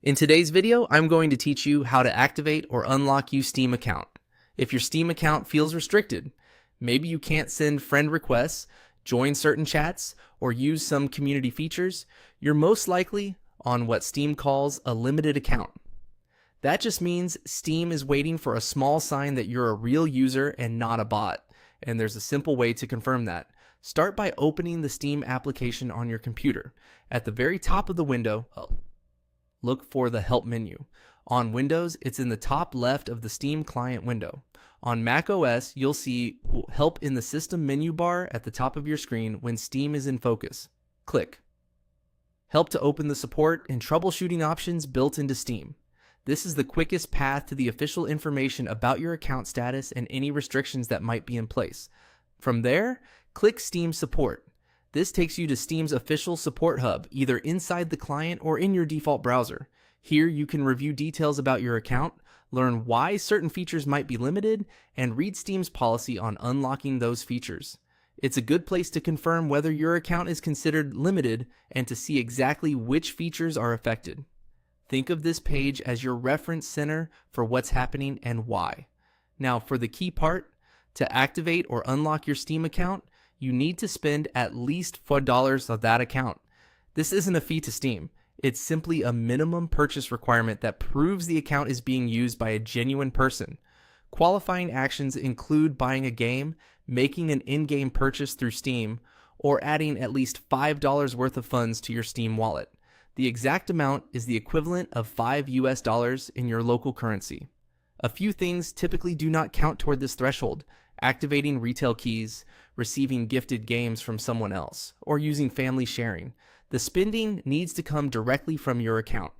In today's video, I'm going to teach you how to activate or unlock your Steam account. If your Steam account feels restricted, maybe you can't send friend requests, join certain chats, or use some community features, you're most likely on what Steam calls a limited account. That just means Steam is waiting for a small sign that you're a real user and not a bot, and there's a simple way to confirm that. Start by opening the Steam application on your computer. At the very top of the window, look for the Help menu. On Windows, it's in the top left of the Steam client window. On Mac OS, you'll see Help in the System menu bar at the top of your screen when Steam is in focus. Click Help to open the support and troubleshooting options built into Steam. This is the quickest path to the official information about your account status and any restrictions that might be in place. From there, click Steam Support. This takes you to Steam's official support hub, either inside the client or in your default browser. Here you can review details about your account, learn why certain features might be limited, and read Steam's policy on unlocking those features. It's a good place to confirm whether your account is considered limited and to see exactly which features are affected. Think of this page as your reference center for what's happening and why. Now, for the key part, to activate or unlock your Steam account, you need to spend at least $4 of that account. This isn't a fee to Steam. It's simply a minimum purchase requirement that proves the account is being used by a genuine person. Qualifying actions include buying a game, making an in-game purchase through Steam, or adding at least $5 worth of funds to your Steam wallet. The exact amount is the equivalent of $5 in your local currency. A few things typically do not count toward this threshold: activating retail keys, receiving gifted games from someone else, or using family sharing. The spending needs to come directly from your account.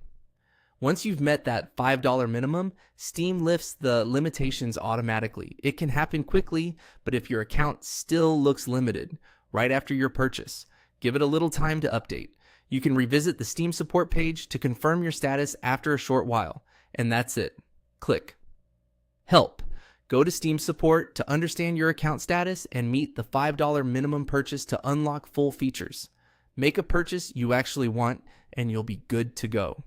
Once you've met that $5 minimum, Steam lifts the limitations automatically. It can happen quickly, but if your account still looks limited right after your purchase, give it a little time to update. You can revisit the Steam support page to confirm your status after a short while, and that's it. Click Help. Go to Steam support to understand your account status and meet the $5 minimum purchase to unlock full features. Make a purchase you actually want, and you'll be good to go.